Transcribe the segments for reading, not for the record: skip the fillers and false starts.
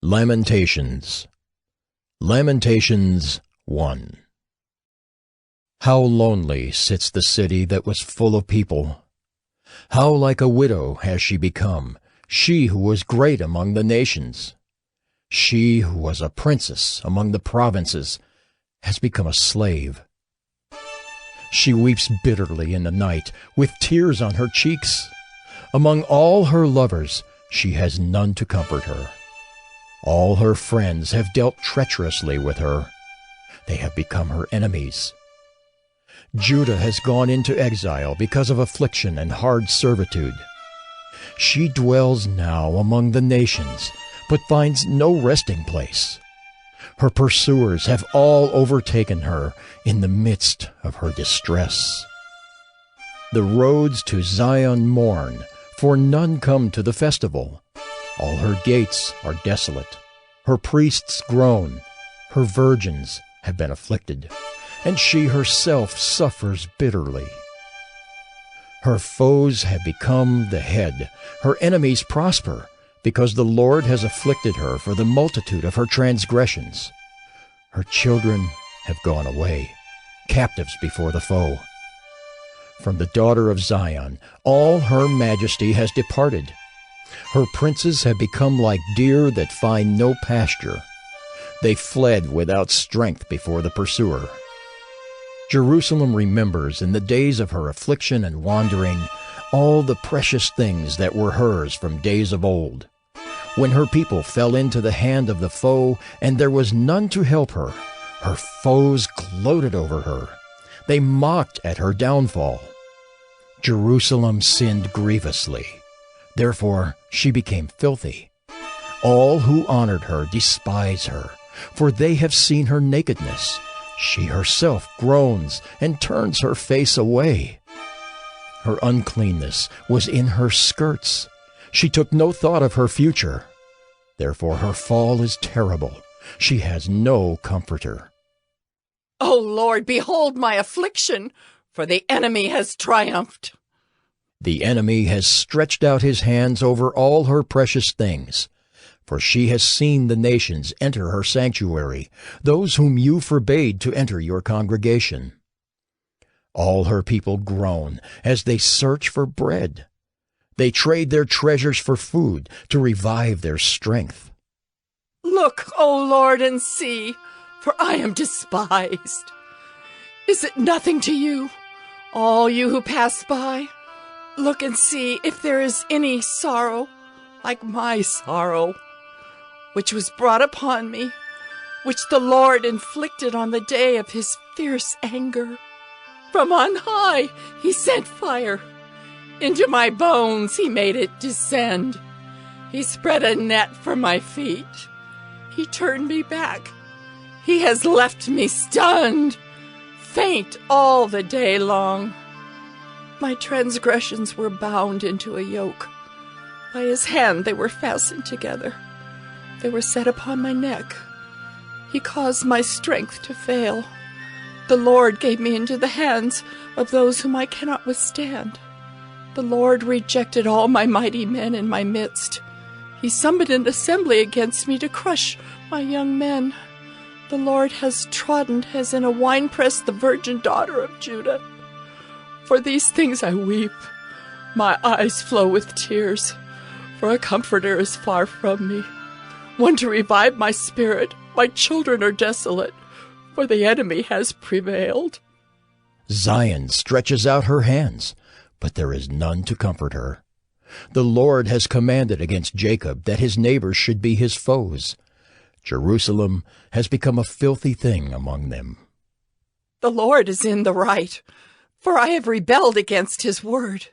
Lamentations. Lamentations 1. How lonely sits the city that was full of people! How like a widow has she become, she who was great among the nations! She who was a princess among the provinces has become a slave. She weeps bitterly in the night, with tears on her cheeks. Among all her lovers she has none to comfort her. All her friends have dealt treacherously with her. They have become her enemies. Judah has gone into exile because of affliction and hard servitude. She dwells now among the nations, but finds no resting place. Her pursuers have all overtaken her in the midst of her distress. The roads to Zion mourn, for none come to the festival. All her gates are desolate. Her priests groan. Her virgins have been afflicted, and she herself suffers bitterly. Her foes have become the head. Her enemies prosper, because the Lord has afflicted her for the multitude of her transgressions. Her children have gone away, captives before the foe. From the daughter of Zion, all her majesty has departed. Her princes have become like deer that find no pasture. They fled without strength before the pursuer. Jerusalem remembers in the days of her affliction and wandering all the precious things that were hers from days of old. When her people fell into the hand of the foe, and there was none to help her, her foes gloated over her. They mocked at her downfall. Jerusalem sinned grievously. Therefore she became filthy. All who honored her despise her, for they have seen her nakedness. She herself groans and turns her face away. Her uncleanness was in her skirts. She took no thought of her future. Therefore her fall is terrible. She has no comforter. O Lord, behold my affliction, for the enemy has triumphed. The enemy has stretched out his hands over all her precious things. For she has seen the nations enter her sanctuary, those whom you forbade to enter your congregation. All her people groan as they search for bread. They trade their treasures for food to revive their strength. Look, O Lord, and see, for I am despised. Is it nothing to you, all you who pass by? Look and see if there is any sorrow like my sorrow, which was brought upon me, which the Lord inflicted on the day of his fierce anger. From on high he sent fire. Into my bones he made it descend. He spread a net for my feet. He turned me back. He has left me stunned, faint all the day long. My transgressions were bound into a yoke. By his hand they were fastened together. They were set upon my neck. He caused my strength to fail. The Lord gave me into the hands of those whom I cannot withstand. The Lord rejected all my mighty men in my midst. He summoned an assembly against me to crush my young men. The Lord has trodden as in a winepress the virgin daughter of Judah. For these things I weep. My eyes flow with tears, for a comforter is far from me, one to revive my spirit. My children are desolate, for the enemy has prevailed. Zion stretches out her hands, but there is none to comfort her. The Lord has commanded against Jacob that his neighbors should be his foes. Jerusalem has become a filthy thing among them. The Lord is in the right, for I have rebelled against his word.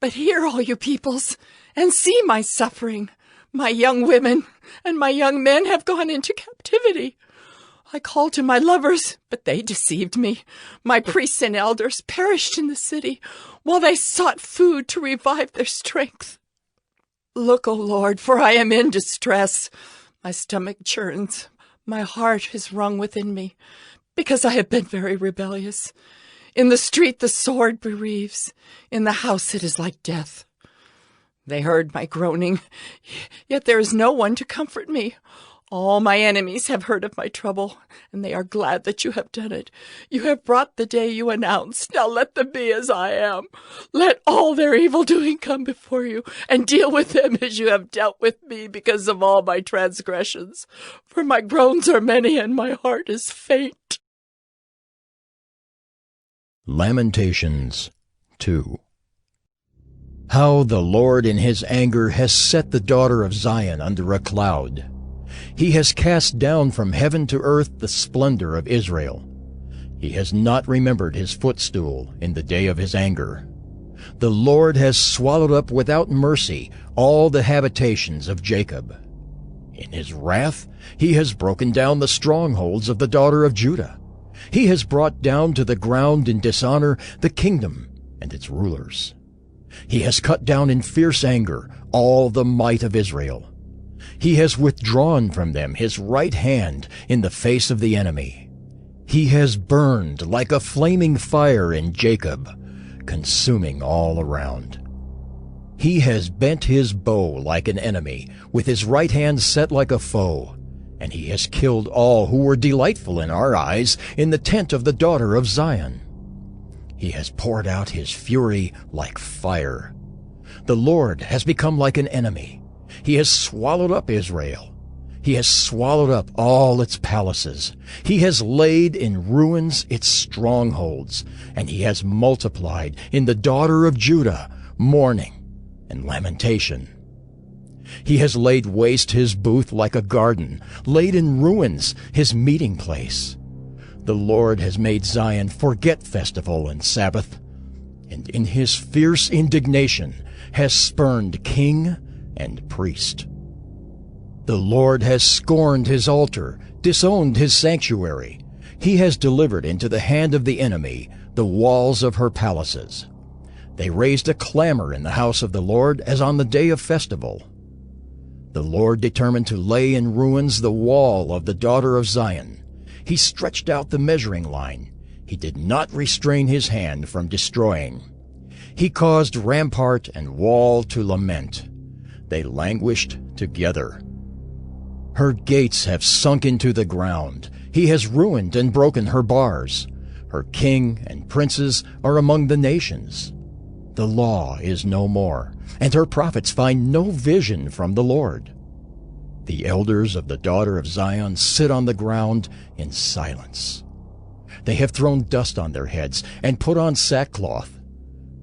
But hear, all you peoples, and see my suffering. My young women and my young men have gone into captivity. I called to my lovers, but they deceived me. My priests and elders perished in the city, while they sought food to revive their strength. Look, O Lord, for I am in distress. My stomach churns. My heart is wrung within me, because I have been very rebellious. In the street the sword bereaves. In the house it is like death. They heard my groaning, yet there is no one to comfort me. All my enemies have heard of my trouble, and they are glad that you have done it. You have brought the day you announced. Now let them be as I am. Let all their evil doing come before you, and deal with them as you have dealt with me because of all my transgressions. For my groans are many, and my heart is faint. Lamentations 2. How the Lord in his anger has set the daughter of Zion under a cloud. He has cast down from heaven to earth the splendor of Israel. He has not remembered his footstool in the day of his anger. The Lord has swallowed up without mercy all the habitations of Jacob. In his wrath he has broken down the strongholds of the daughter of Judah. He has brought down to the ground in dishonor the kingdom and its rulers. He has cut down in fierce anger all the might of Israel. He has withdrawn from them his right hand in the face of the enemy. He has burned like a flaming fire in Jacob, consuming all around. He has bent his bow like an enemy, with his right hand set like a foe, and he has killed all who were delightful in our eyes in the tent of the daughter of Zion. He has poured out his fury like fire. The Lord has become like an enemy. He has swallowed up Israel. He has swallowed up all its palaces. He has laid in ruins its strongholds, and he has multiplied in the daughter of Judah mourning and lamentation. He has laid waste his booth like a garden, laid in ruins his meeting place. The Lord has made Zion forget festival and Sabbath, and in his fierce indignation has spurned king and priest. The Lord has scorned his altar, disowned his sanctuary. He has delivered into the hand of the enemy the walls of her palaces. They raised a clamor in the house of the Lord as on the day of festival. The Lord determined to lay in ruins the wall of the daughter of Zion. He stretched out the measuring line. He did not restrain his hand from destroying. He caused rampart and wall to lament. They languished together. Her gates have sunk into the ground. He has ruined and broken her bars. Her king and princes are among the nations. The law is no more, and her prophets find no vision from the Lord. The elders of the daughter of Zion sit on the ground in silence. They have thrown dust on their heads and put on sackcloth.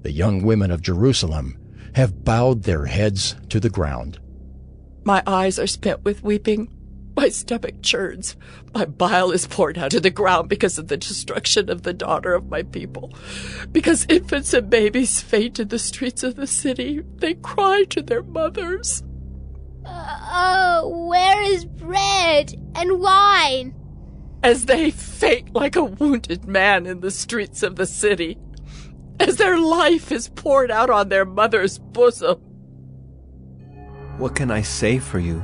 The young women of Jerusalem have bowed their heads to the ground. My eyes are spent with weeping. My stomach churns. My bile is poured out to the ground because of the destruction of the daughter of my people. Because infants and babies faint in the streets of the city, they cry to their mothers. Oh, where is bread and wine? As they faint like a wounded man in the streets of the city, as their life is poured out on their mother's bosom. What can I say for you?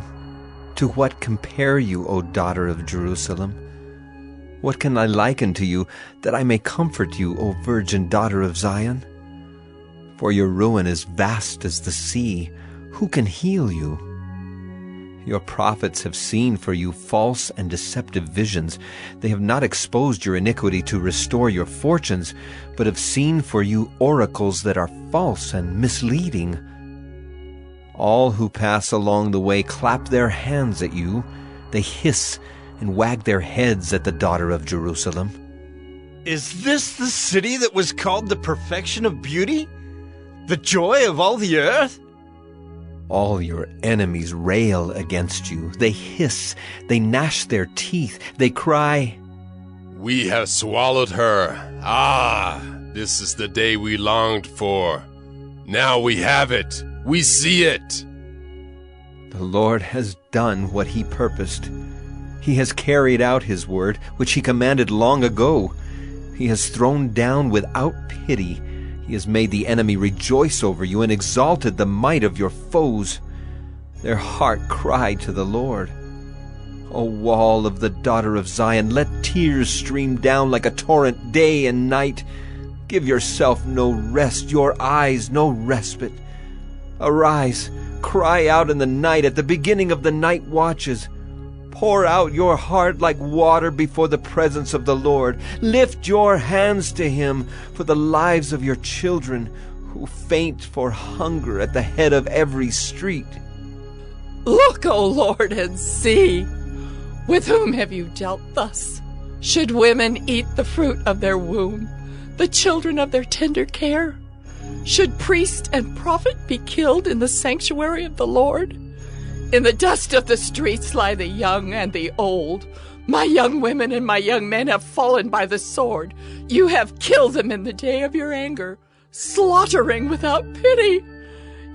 To what compare you, O daughter of Jerusalem? What can I liken to you, that I may comfort you, O virgin daughter of Zion? For your ruin is vast as the sea. Who can heal you? Your prophets have seen for you false and deceptive visions. They have not exposed your iniquity to restore your fortunes, but have seen for you oracles that are false and misleading. All who pass along the way clap their hands at you. They hiss and wag their heads at the daughter of Jerusalem. Is this the city that was called the perfection of beauty? The joy of all the earth? All your enemies rail against you. They hiss, they gnash their teeth, they cry, "We have swallowed her. Ah, this is the day we longed for. Now we have it. We see it." The Lord has done what he purposed. He has carried out his word, which he commanded long ago. He has thrown down without pity. He has made the enemy rejoice over you and exalted the might of your foes. Their heart cried to the Lord. O wall of the daughter of Zion, let tears stream down like a torrent day and night. Give yourself no rest, your eyes no respite. Arise, cry out in the night at the beginning of the night watches. Pour out your heart like water before the presence of the Lord. Lift your hands to him for the lives of your children who faint for hunger at the head of every street. Look, O Lord, and see. With whom have you dealt thus? Should women eat the fruit of their womb, the children of their tender care? Should priest and prophet be killed in the sanctuary of the Lord? In the dust of the streets lie the young and the old. My young women and my young men have fallen by the sword. You have killed them in the day of your anger, slaughtering without pity.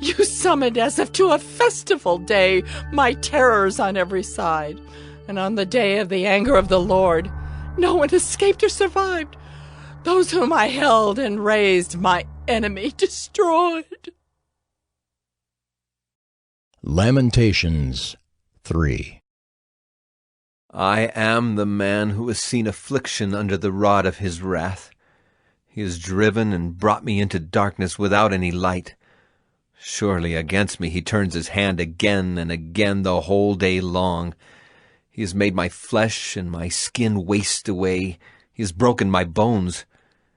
You summoned as if to a festival day my terrors on every side. And on the day of the anger of the Lord, no one escaped or survived. Those whom I held and raised, my enemy destroyed. Lamentations 3. I am the man who has seen affliction under the rod of his wrath. He has driven and brought me into darkness without any light. Surely against me he turns his hand again and again the whole day long. He has made my flesh and my skin waste away. He has broken my bones.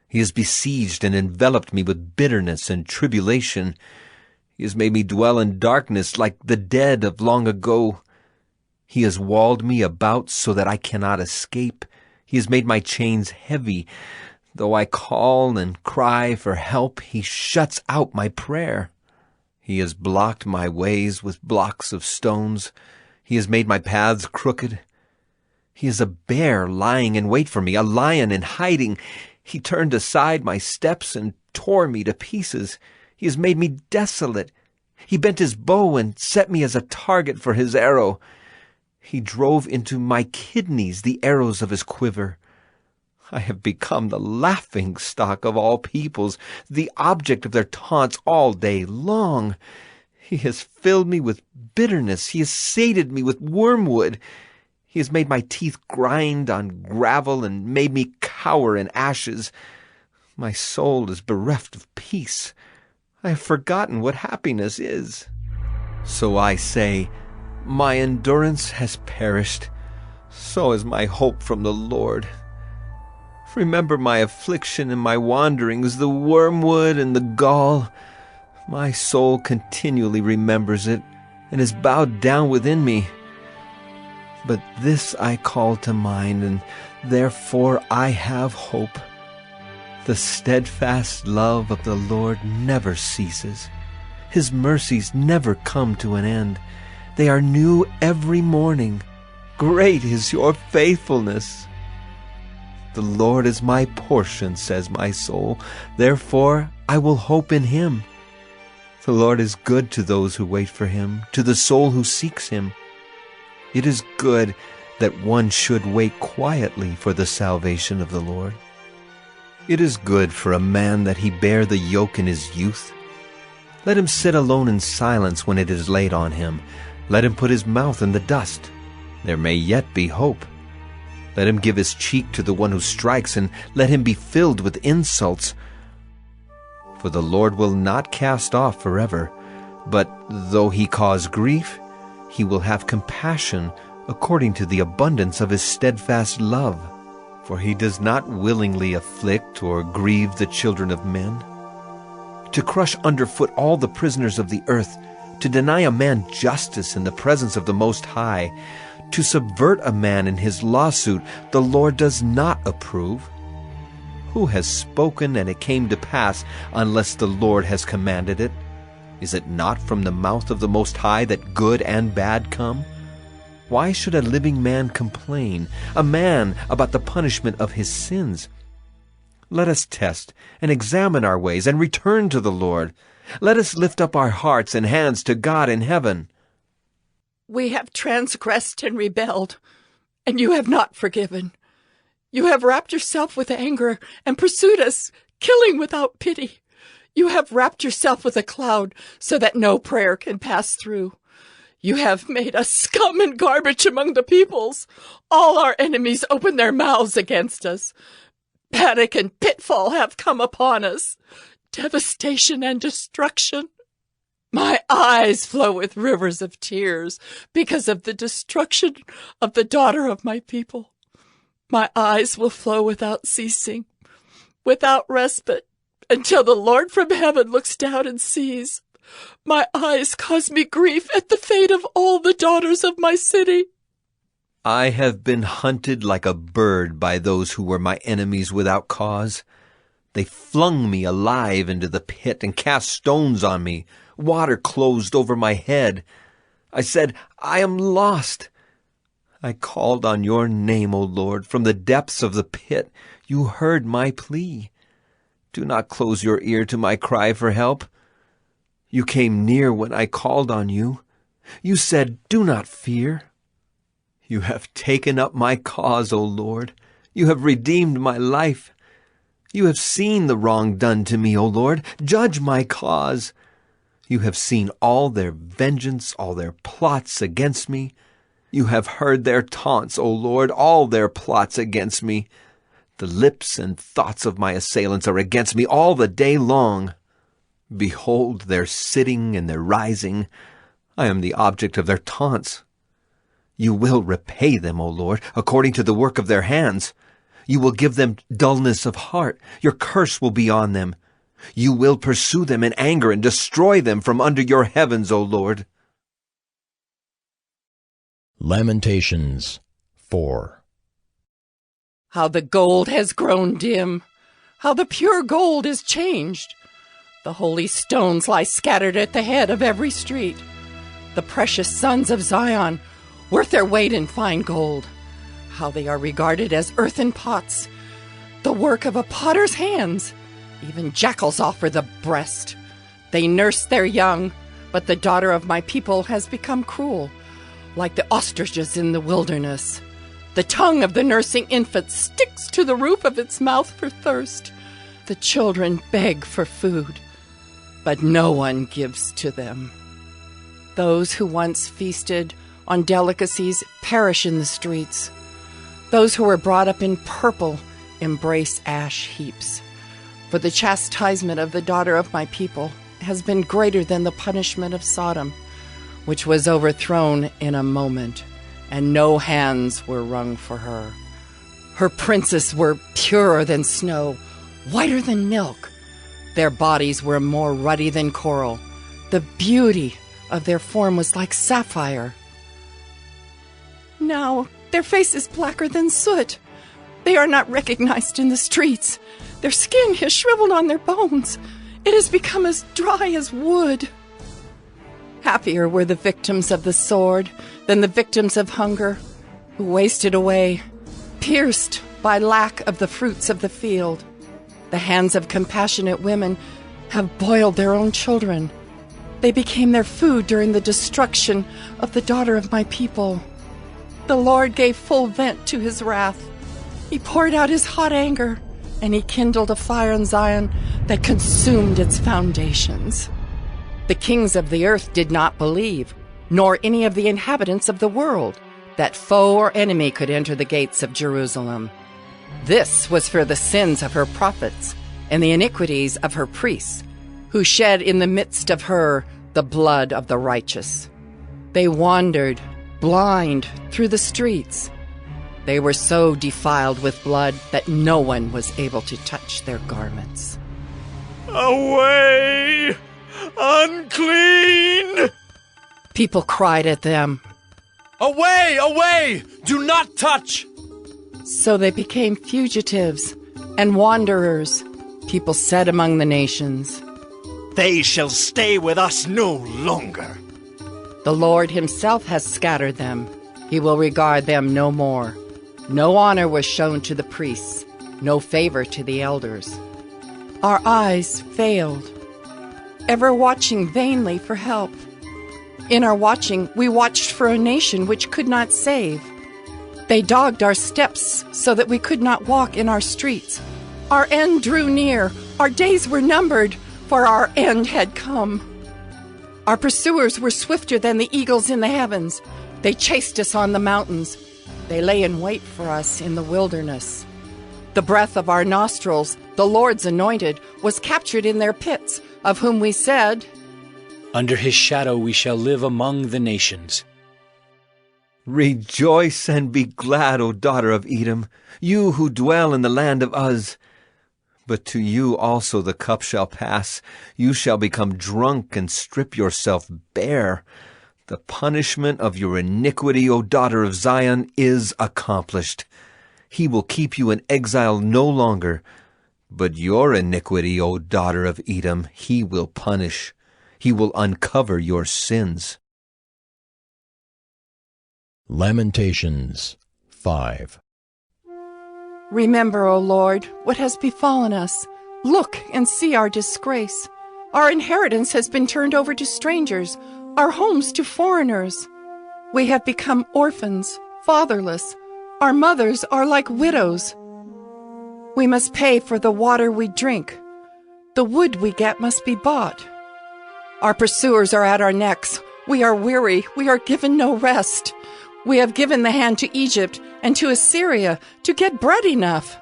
He has besieged and enveloped me with bitterness and tribulation. He has made me dwell in darkness like the dead of long ago. He has walled me about so that I cannot escape. He has made my chains heavy. Though I call and cry for help, he shuts out my prayer. He has blocked my ways with blocks of stones. He has made my paths crooked. He is a bear lying in wait for me, a lion in hiding. He turned aside my steps and tore me to pieces. He has made me desolate. He bent his bow and set me as a target for his arrow. He drove into my kidneys the arrows of his quiver. I have become the laughing stock of all peoples, the object of their taunts all day long. He has filled me with bitterness. He has sated me with wormwood. He has made my teeth grind on gravel and made me cower in ashes. My soul is bereft of peace. I have forgotten what happiness is. So I say, my endurance has perished. So is my hope from the Lord. Remember my affliction and my wanderings, the wormwood and the gall. My soul continually remembers it and is bowed down within me. But this I call to mind, and therefore I have hope. The steadfast love of the Lord never ceases. His mercies never come to an end. They are new every morning. Great is your faithfulness. The Lord is my portion, says my soul. Therefore I will hope in him. The Lord is good to those who wait for him, to the soul who seeks him. It is good that one should wait quietly for the salvation of the Lord. It is good for a man that he bear the yoke in his youth. Let him sit alone in silence when it is laid on him. Let him put his mouth in the dust. There may yet be hope. Let him give his cheek to the one who strikes, and let him be filled with insults. For the Lord will not cast off forever, but though he cause grief, he will have compassion according to the abundance of his steadfast love. For he does not willingly afflict or grieve the children of men. To crush underfoot all the prisoners of the earth, to deny a man justice in the presence of the Most High, to subvert a man in his lawsuit, the Lord does not approve. Who has spoken and it came to pass, unless the Lord has commanded it? Is it not from the mouth of the Most High that good and bad come? Why should a living man complain, a man about the punishment of his sins? Let us test and examine our ways and return to the Lord. Let us lift up our hearts and hands to God in heaven. We have transgressed and rebelled, and you have not forgiven. You have wrapped yourself with anger and pursued us, killing without pity. You have wrapped yourself with a cloud so that no prayer can pass through. You have made us scum and garbage among the peoples. All our enemies open their mouths against us. Panic and pitfall have come upon us, devastation and destruction. My eyes flow with rivers of tears because of the destruction of the daughter of my people. My eyes will flow without ceasing, without respite, until the Lord from heaven looks down and sees. My eyes cause me grief at the fate of all the daughters of my city. I have been hunted like a bird by those who were my enemies without cause. They flung me alive into the pit and cast stones on me. Water closed over my head. I said, I am lost. I called on your name, O Lord, from the depths of the pit. You heard my plea. Do not close your ear to my cry for help. You came near when I called on you. You said, do not fear. You have taken up my cause, O Lord. You have redeemed my life. You have seen the wrong done to me, O Lord. Judge my cause. You have seen all their vengeance, all their plots against me. You have heard their taunts, O Lord, all their plots against me. The lips and thoughts of my assailants are against me all the day long. Behold their sitting and their rising. I am the object of their taunts. You will repay them, O Lord, according to the work of their hands. You will give them dullness of heart. Your curse will be on them. You will pursue them in anger and destroy them from under your heavens, O Lord. Lamentations 4. How the gold has grown dim, how the pure gold is changed. The holy stones lie scattered at the head of every street. The precious sons of Zion, worth their weight in fine gold. How they are regarded as earthen pots, the work of a potter's hands. Even jackals offer the breast. They nurse their young, but the daughter of my people has become cruel, like the ostriches in the wilderness. The tongue of the nursing infant sticks to the roof of its mouth for thirst. The children beg for food, but no one gives to them. Those who once feasted on delicacies perish in the streets. Those who were brought up in purple embrace ash heaps. For the chastisement of the daughter of my people has been greater than the punishment of Sodom, which was overthrown in a moment, and no hands were wrung for her. Her princes were purer than snow, whiter than milk. Their bodies were more ruddy than coral. The beauty of their form was like sapphire. Now their face is blacker than soot. They are not recognized in the streets. Their skin has shriveled on their bones. It has become as dry as wood. Happier were the victims of the sword than the victims of hunger, who wasted away, pierced by lack of the fruits of the field. The hands of compassionate women have boiled their own children. They became their food during the destruction of the daughter of my people. The Lord gave full vent to his wrath. He poured out his hot anger, and he kindled a fire in Zion that consumed its foundations. The kings of the earth did not believe, nor any of the inhabitants of the world, that foe or enemy could enter the gates of Jerusalem. This was for the sins of her prophets and the iniquities of her priests, who shed in the midst of her the blood of the righteous. They wandered, blind, through the streets. They were so defiled with blood that no one was able to touch their garments. Away! Unclean! People cried at them. Away! Away! Do not touch! So they became fugitives and wanderers. People said among the nations, They shall stay with us no longer. the Lord himself has scattered them. He will regard them no more. No honor was shown to the priests, no favor to the elders. Our eyes failed, ever watching vainly for help. In our watching, we watched for a nation which could not save. They dogged our steps so that we could not walk in our streets. Our end drew near. Our days were numbered, for our end had come. Our pursuers were swifter than the eagles in the heavens. They chased us on the mountains. They lay in wait for us in the wilderness. The breath of our nostrils, the Lord's anointed, was captured in their pits, of whom we said, Under his shadow we shall live among the nations. Rejoice and be glad, O daughter of Edom, you who dwell in the land of Uz. But to you also the cup shall pass. You shall become drunk and strip yourself bare. The punishment of your iniquity, O daughter of Zion, is accomplished. He will keep you in exile no longer. But your iniquity, O daughter of Edom, he will punish. He will uncover your sins. Lamentations 5. Remember, O Lord, what has befallen us. Look and see our disgrace. Our inheritance has been turned over to strangers, our homes to foreigners. We have become orphans, fatherless. Our mothers are like widows. We must pay for the water we drink. The wood we get must be bought. Our pursuers are at our necks. We are weary. We are given no rest. We have given the hand to Egypt and to Assyria to get bread enough.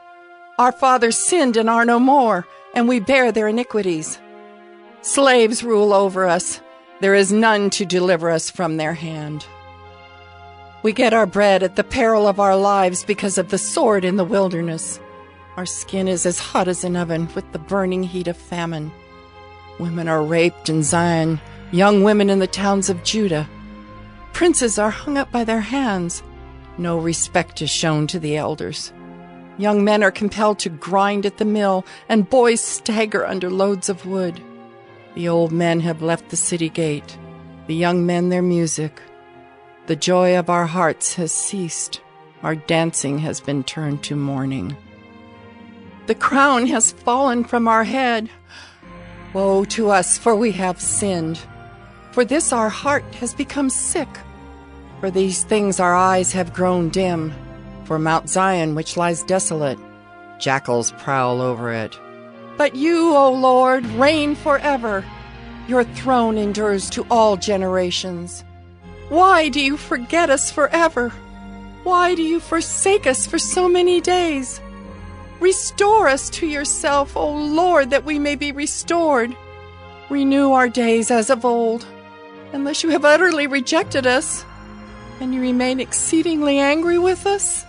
Our fathers sinned and are no more, and we bear their iniquities. Slaves rule over us. There is none to deliver us from their hand. We get our bread at the peril of our lives because of the sword in the wilderness. Our skin is as hot as an oven with the burning heat of famine. Women are raped in Zion, young women in the towns of Judah. Princes are hung up by their hands. No respect is shown to the elders. Young men are compelled to grind at the mill, and boys stagger under loads of wood. The old men have left the city gate, the young men their music. The joy of our hearts has ceased. Our dancing has been turned to mourning. The crown has fallen from our head. Woe to us, for we have sinned. For this our heart has become sick. For these things our eyes have grown dim. For Mount Zion, which lies desolate, jackals prowl over it. But you, O Lord, reign forever. Your throne endures to all generations. Why do you forget us forever? Why do you forsake us for so many days? Restore us to yourself, O Lord, that we may be restored. Renew our days as of old, unless you have utterly rejected us, and you remain exceedingly angry with us.